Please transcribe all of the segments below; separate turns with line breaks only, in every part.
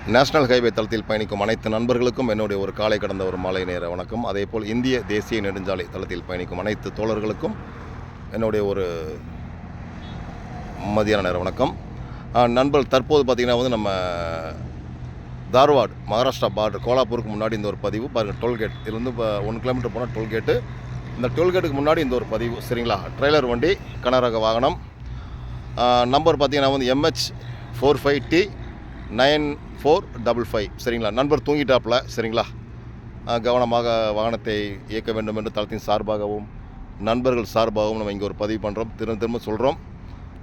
National highway தளத்தில் பயணிக்கும் அனைத்து நண்பர்களுக்கும் என்னுடைய ஒரு காலை கடந்த ஒரு மாலை நேர வணக்கம். அதேபோல் இந்திய தேசிய நெடுஞ்சாலை தளத்தில் பயணிக்கும் அனைத்து தோழர்களுக்கும் என்னுடைய ஒரு மதியான நேர வணக்கம். நண்பர்கள் தற்போது பார்த்திங்கன்னா நம்ம தார்வாட் மகாராஷ்டிரா பார்டர் கோலாப்பூருக்கு முன்னாடி இந்த ஒரு பதிவு பாருங்கள். டோல்கேட் இதுலேருந்து இப்போ 1 கிலோமீட்டர் போனால் டோல்கேட்டு. இந்த டோல்கேட்டுக்கு முன்னாடி இந்த ஒரு பதிவு சரிங்களா. ட்ரெய்லர் வண்டி கனரக வாகனம். நம்பர் பார்த்திங்கன்னா MH45T 9455 சரிங்களா. நண்பர் தூங்கிட்டாப்புல சரிங்களா. கவனமாக வாகனத்தை இயக்க வேண்டும் என்று தளத்தின் சார்பாகவும் நண்பர்கள் சார்பாகவும் நம்ம இங்கே ஒரு பதிவு பண்ணுறோம். திரும்ப சொல்கிறோம்,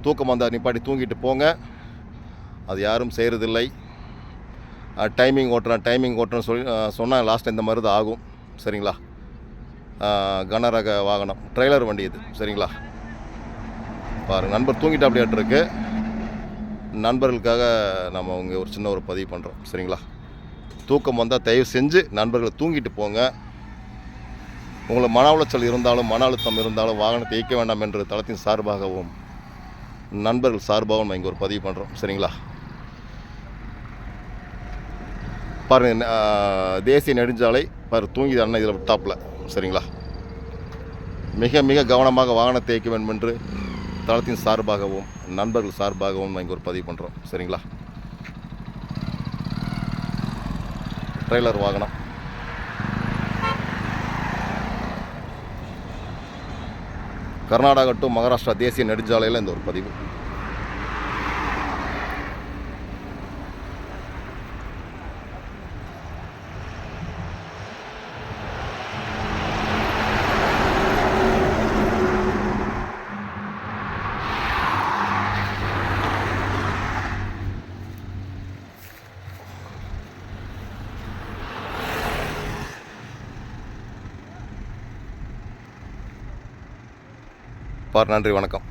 தூக்கம் வந்தால் நிப்பாட்டி தூங்கிட்டு போங்க. அது யாரும் செய்கிறதில்லை. டைமிங் ஓட்டுறேன்னு சொல்லி சொன்னால் லாஸ்ட் இந்த மாதிரி தான் ஆகும் சரிங்களா. கனரக வாகனம் ட்ரெய்லர் வண்டி இது சரிங்களா. பாருங்கள், நண்பர் தூங்கிட்டாப்படியாட்டிருக்கு. நண்பர்களுக்காக நம்ம அவங்க ஒரு சின்ன ஒரு பதிவு பண்ணுறோம் சரிங்களா. தூக்கம் வந்தால் தயவு செஞ்சு நண்பர்களை தூங்கிட்டு போங்க. உங்களுக்கு மன உளைச்சல் இருந்தாலும் மன அழுத்தம் இருந்தாலும் வாகனத்தை இயக்க வேண்டாம் என்று தளத்தின் சார்பாகவும் நண்பர்கள் சார்பாகவும் நம்ம இங்கே ஒரு பதிவு பண்ணுறோம் சரிங்களா. பாருங்கள், தேசிய நெடுஞ்சாலை தூங்கி அண்ணன் இதில் விட்டாப்பில் சரிங்களா. மிக மிக கவனமாக வாகனத்தை இயக்க வேண்டும் என்று தளத்தின் சார்பாகவும் நண்பர்கள் சார்பாகவும் இங்கே ஒரு பதிவு பண்ணுறோம் சரிங்களா. ட்ரெய்லர் வாகனம் கர்நாடகா டு மகாராஷ்டிரா தேசிய நெடுஞ்சாலையில் இந்த ஒரு பதிவு. நன்றி, வணக்கம்.